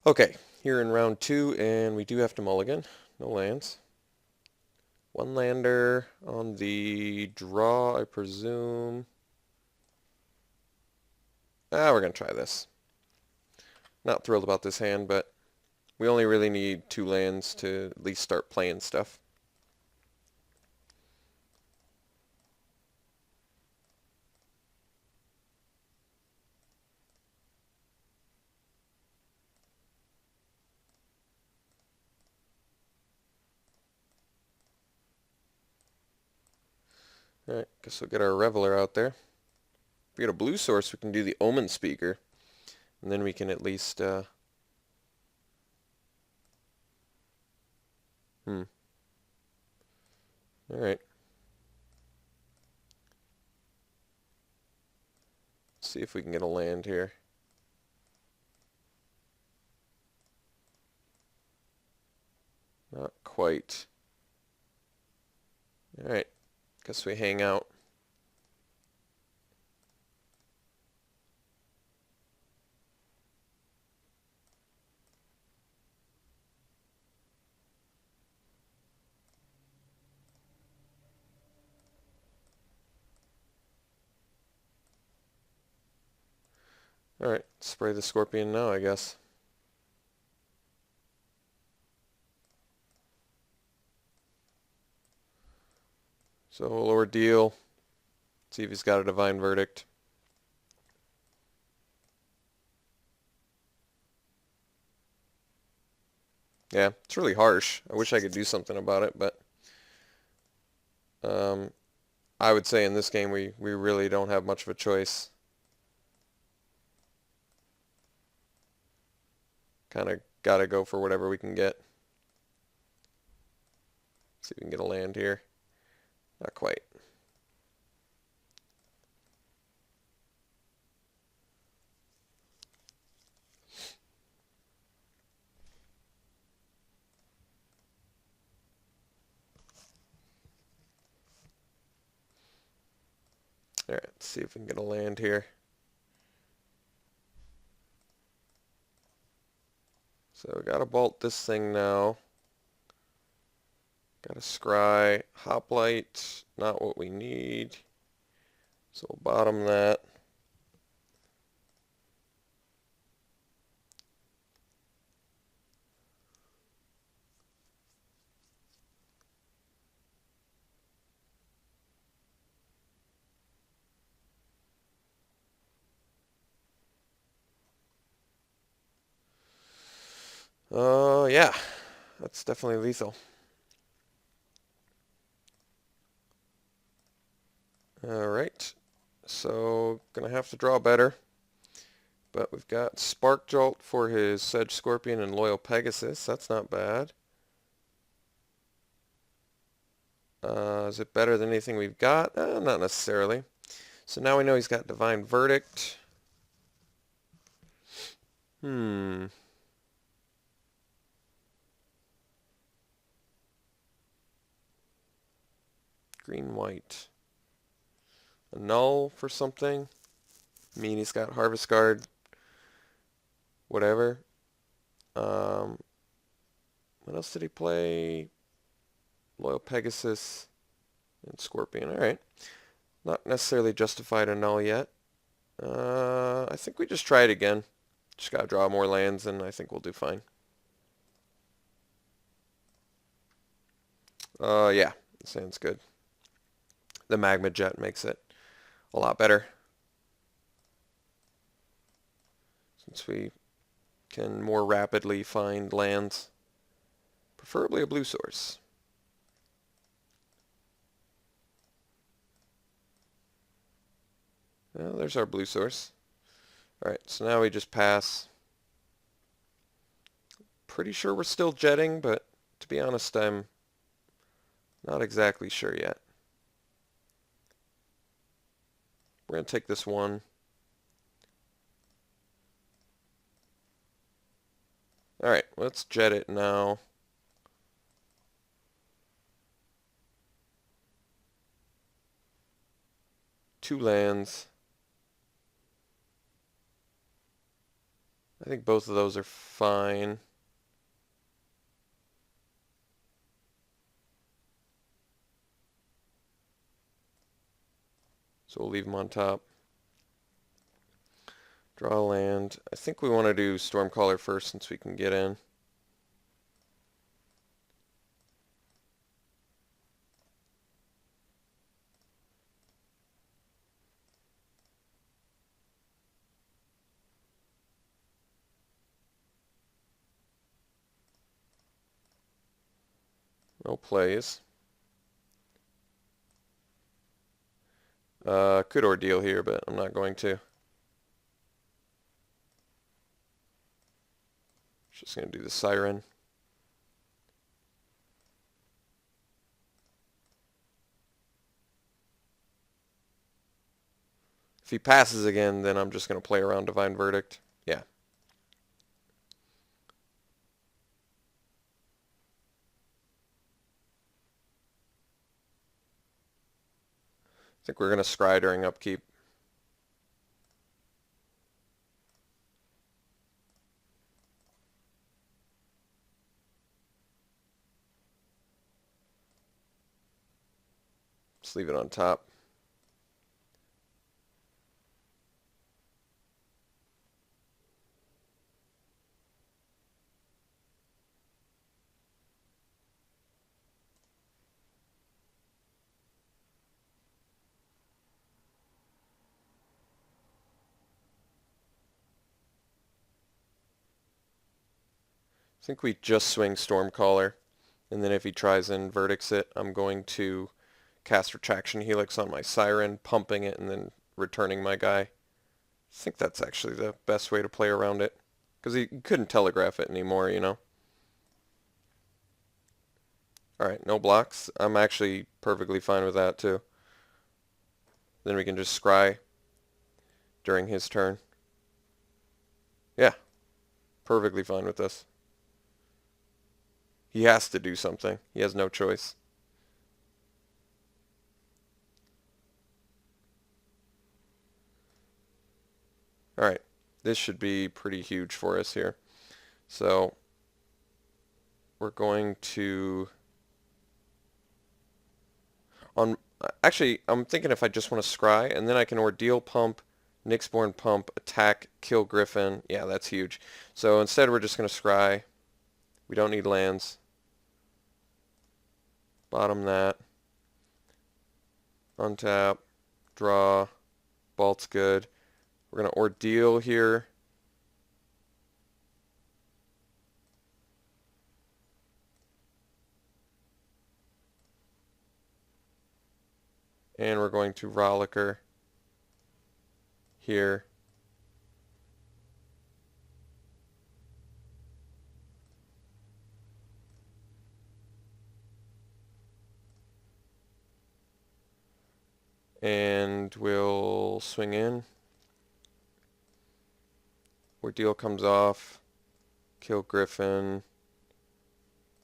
Okay, here in round 2, and we do have to mulligan. No lands. One lander on the draw, I presume. We're going to try this. Not thrilled about this hand, but we only really need 2 lands to at least start playing stuff. Alright, guess we'll get our Reveler out there. If we get a blue source, we can do the Omen Speaker. And then we can at least, Alright. See if we can get a land here. Not quite. Alright, guess we hang out. Alright, spray the Scorpion now, I guess. So Ordeal. See if he's got a Divine Verdict. Yeah, it's really harsh. I wish I could do something about it, but I would say in this game we really don't have much of a choice. Kind of got to go for whatever we can get. See if we can get a land here. Not quite. Alright, let's see if we can get a land here. So we gotta bolt this thing now. Gotta scry. Hoplite, not what we need. So we'll bottom that. Yeah, that's definitely lethal. Alright, so gonna have to draw better. But we've got Spark Jolt for his Sedge Scorpion and Loyal Pegasus. That's not bad. Is it better than anything we've got? Not necessarily. So now we know he's got Divine Verdict. Green white. A null for something. I mean, he's got Harvest Guard. Whatever. What else did he play? Loyal Pegasus and Scorpion. Alright. Not necessarily justified a null yet. I think we just try it again. Just gotta draw more lands and I think we'll do fine. Yeah. Sounds good. The Magma Jet makes it a lot better. Since we can more rapidly find lands. Preferably a blue source. Well, there's our blue source. Alright, so now we just pass. Pretty sure we're still jetting, but to be honest, I'm not exactly sure yet. We're going to take this one. Alright, let's jet it now. Two lands. I think both of those are fine. So we'll leave them on top. Draw land. I think we want to do Stormcaller first since we can get in. No plays. Could ordeal here, but I'm not going to. Just going to do the Siren. If he passes again, then I'm just going to play around Divine Verdict. Yeah. I think we're going to scry during upkeep. Just leave it on top. I think we just swing Stormcaller, and then if he tries and verdicts it, I'm going to cast Retraction Helix on my Siren, pumping it, and then returning my guy. I think that's actually the best way to play around it, because he couldn't telegraph it anymore, you know. Alright, no blocks. I'm actually perfectly fine with that, too. Then we can just scry during his turn. Yeah, perfectly fine with this. He has to do something. He has no choice. Alright, this should be pretty huge for us here. So, we're going to... Actually, I'm thinking if I just want to scry, and then I can Ordeal Pump, Nyxborn Pump, attack, kill Griffin. Yeah, that's huge. So instead we're just going to scry. We don't need lands. Bottom that. Untap. Draw. Bolt's good. We're going to Ordeal here. And we're going to Rollicker here. And we'll swing in. Ordeal comes off. Kill Griffin.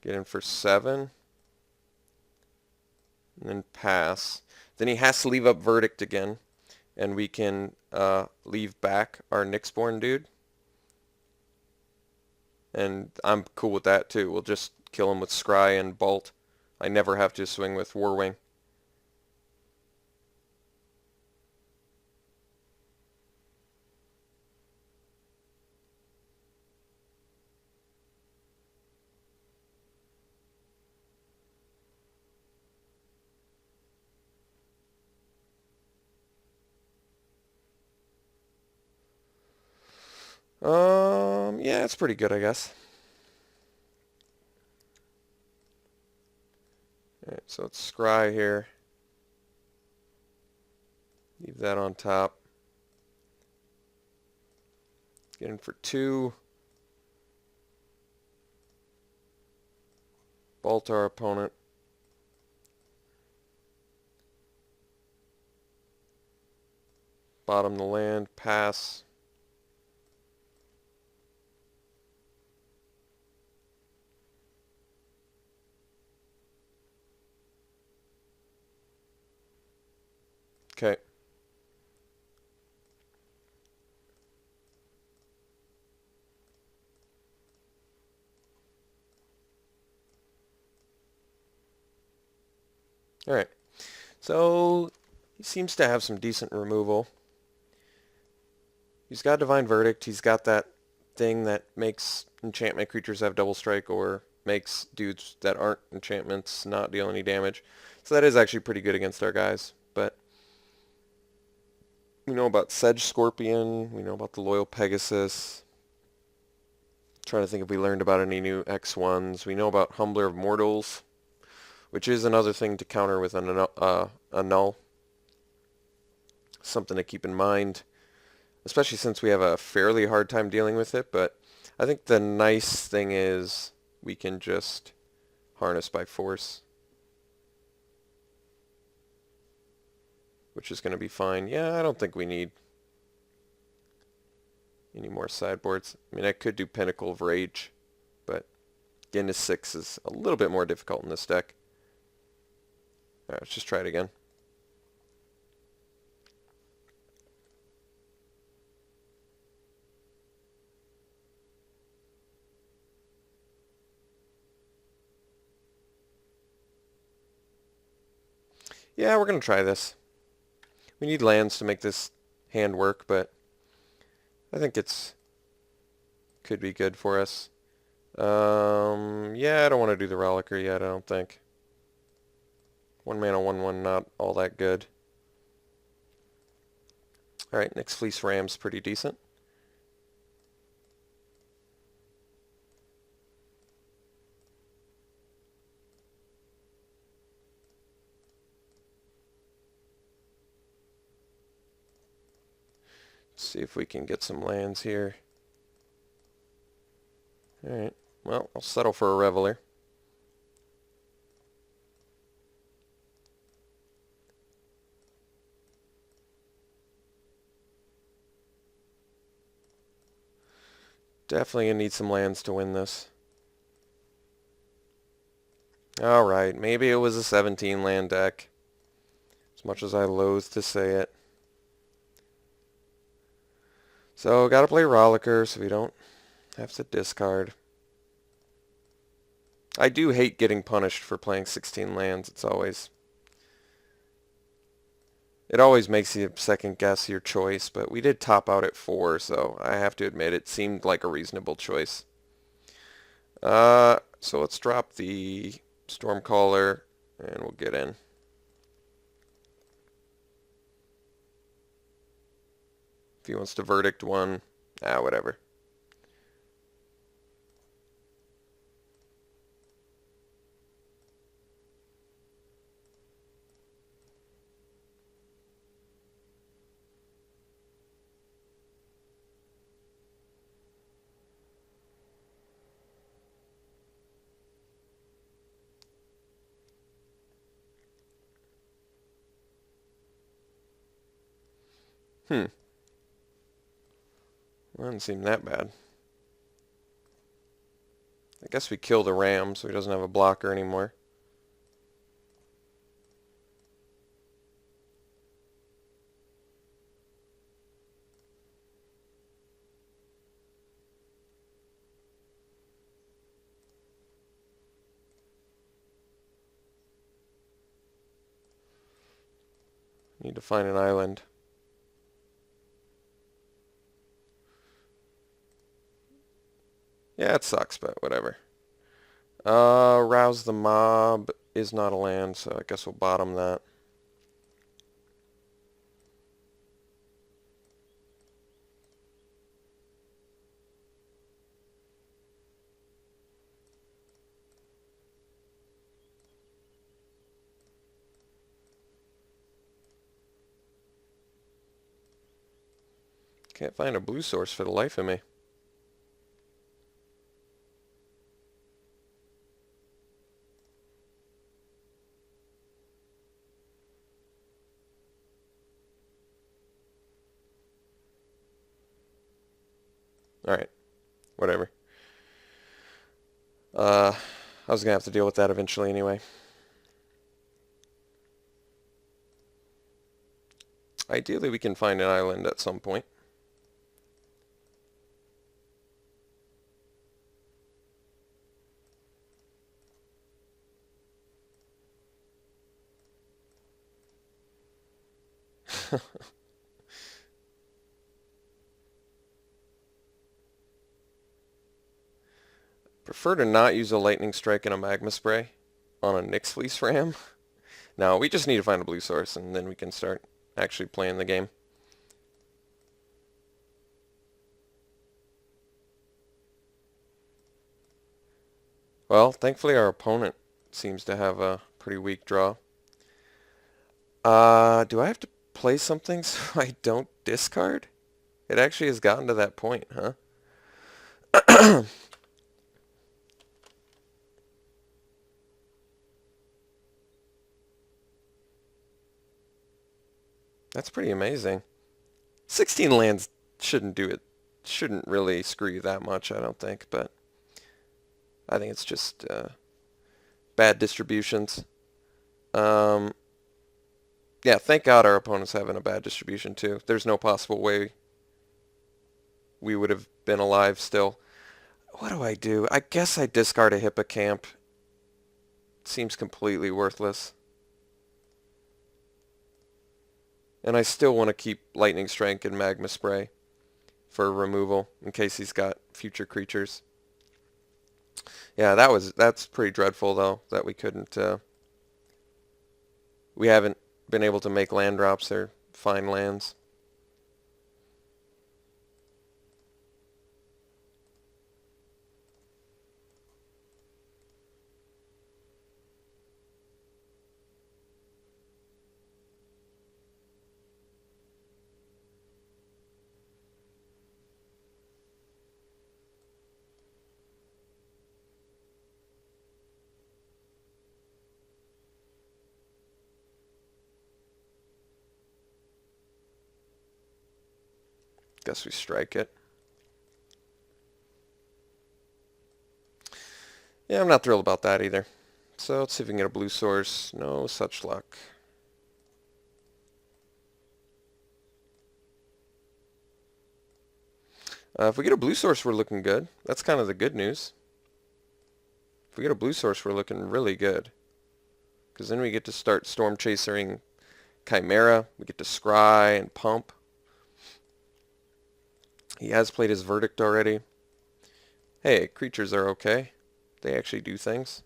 Get in for 7. And then pass. Then he has to leave up Verdict again. And we can leave back our Nyxborn dude. And I'm cool with that too. We'll just kill him with Scry and Bolt. I never have to swing with Warwing. Yeah, it's pretty good, I guess. Alright, so let's scry here. Leave that on top. Get in for 2. Bolt our opponent. Bottom the land, pass. Okay. Alright, so he seems to have some decent removal. He's got Divine Verdict. He's got that thing that makes enchantment creatures have double strike or makes dudes that aren't enchantments not deal any damage. So that is actually pretty good against our guys. But we know about Sedge Scorpion. We know about the Loyal Pegasus. Trying to think if we learned about any new X1s. We know about Humbler of Mortals, which is another thing to counter with a null. Something to keep in mind, especially since we have a fairly hard time dealing with it. But I think the nice thing is we can just harness by force, which is going to be fine. Yeah, I don't think we need any more sideboards. I mean, I could do Pinnacle of Rage, but getting to 6 is a little bit more difficult in this deck. Alright, let's just try it again. Yeah, we're going to try this. We need lands to make this hand work, but I think could be good for us. Yeah, I don't want to do the Rollicker yet, I don't think. 1 mana, 1/1, not all that good. Alright, Nyx Fleece Ram's pretty decent. Let's see if we can get some lands here. Alright, well, I'll settle for a Reveler. Definitely gonna need some lands to win this. Alright, maybe it was a 17 land deck. As much as I loathe to say it. So, gotta play Rollicker so we don't have to discard. I do hate getting punished for playing 16 lands. It always makes you second guess your choice, but we did top out at 4, so I have to admit it seemed like a reasonable choice. So let's drop the Stormcaller, and we'll get in. If he wants to Verdict one, whatever. Well, doesn't seem that bad. I guess we kill the ram so he doesn't have a blocker anymore. Need to find an island. Yeah, it sucks, but whatever. Rouse the Mob is not a land, so I guess we'll bottom that. Can't find a blue source for the life of me. Alright, whatever. I was going to have to deal with that eventually anyway. Ideally, we can find an island at some point. Prefer to not use a lightning strike and a magma spray on a Nyx Fleece ram. No, we just need to find a blue source and then we can start actually playing the game. Well, thankfully our opponent seems to have a pretty weak draw. Do I have to play something so I don't discard? It actually has gotten to that point, huh? That's pretty amazing. 16 lands shouldn't do it. Shouldn't really screw you that much, I don't think, but I think it's just bad distributions. Yeah, thank God our opponent's having a bad distribution too. There's no possible way we would have been alive still. What do I do? I guess I discard a Hippocamp. Seems completely worthless. And I still want to keep Lightning Strike and Magma Spray for removal in case he's got future creatures. Yeah, that's pretty dreadful though that we couldn't we haven't been able to make land drops. They're fine lands. Guess we strike it. Yeah, I'm not thrilled about that either. So let's see if we can get a blue source. No such luck. If we get a blue source, we're looking good. That's kind of the good news. If we get a blue source, we're looking really good. Because then we get to start storm chasing Chimera. We get to scry and pump. He has played his verdict already. Hey, creatures are okay. They actually do things.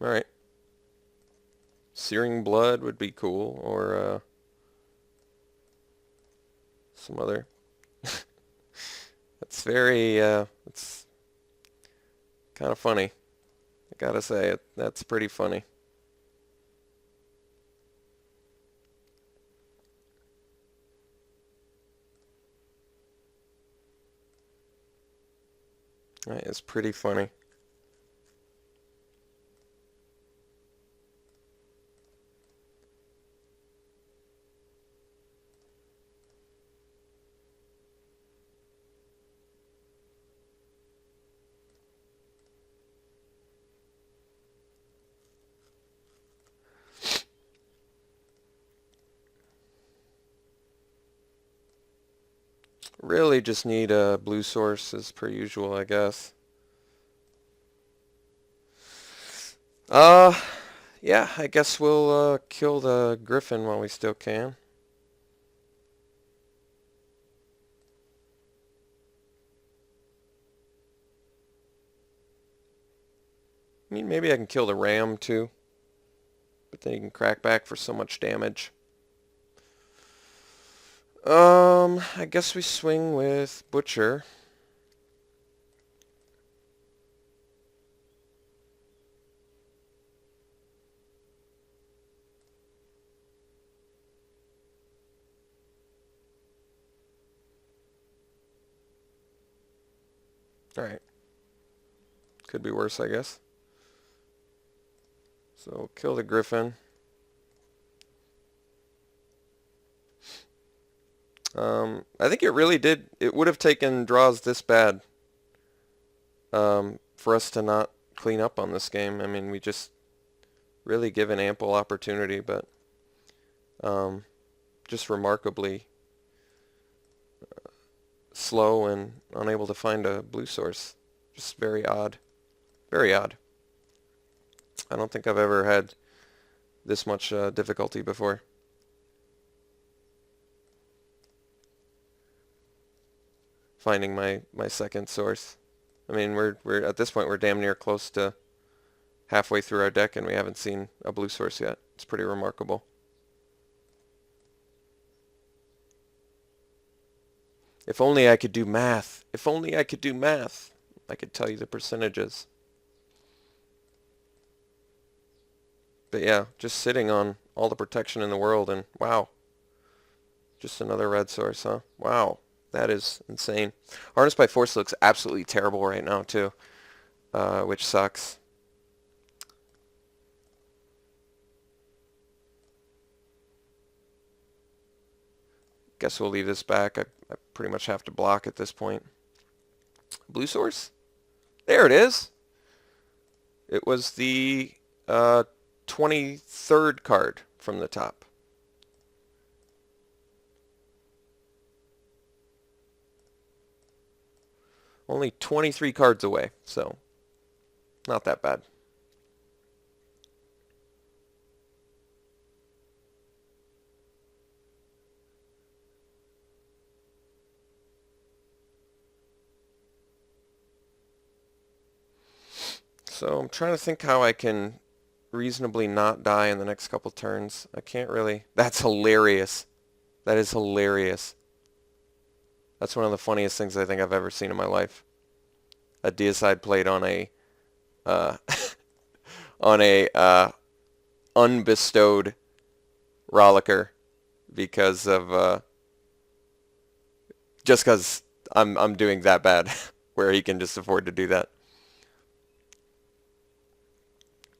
Alright. Searing Blood would be cool, or some other. That's very, it's kind of funny. I gotta say, that's pretty funny. That is pretty funny. Really just need a blue source as per usual, I guess. Uh, yeah, I guess we'll kill the Griffin while we still can. I mean, maybe I can kill the Ram too. But then you can crack back for so much damage. I guess we swing with Butcher. Alright. Could be worse, I guess. So, kill the Griffin. I think it really did, it would have taken draws this bad for us to not clean up on this game. I mean, we just really given ample opportunity, but just remarkably slow and unable to find a blue source. Just very odd. Very odd. I don't think I've ever had this much difficulty before. Finding my second source. I mean, we're at this point we're damn near close to halfway through our deck and we haven't seen a blue source yet. It's pretty remarkable. If only I could do math. If only I could do math. I could tell you the percentages. But yeah, just sitting on all the protection in the world and wow. Just another red source, huh? Wow. That is insane. Harness by Force looks absolutely terrible right now too, which sucks. Guess we'll leave this back. I pretty much have to block at this point. Blue source? There it is. It was the 23rd card from the top. Only 23 cards away, so not that bad. So I'm trying to think how I can reasonably not die in the next couple turns. I can't really. That's hilarious. That is hilarious. That's one of the funniest things I think I've ever seen in my life. A deicide played on a on a unbestowed Rollicker because of just because I'm doing that bad, where he can just afford to do that.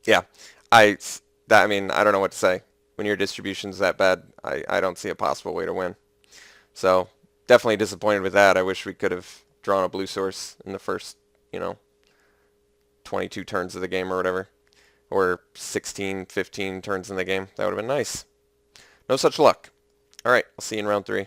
Yeah, I mean, I don't know what to say. When your distribution's that bad, I don't see a possible way to win. So definitely disappointed with that. I wish we could have drawn a blue source in the first, 22 turns of the game or whatever. Or 16, 15 turns in the game. That would have been nice. No such luck. All right, I'll see you in round 3.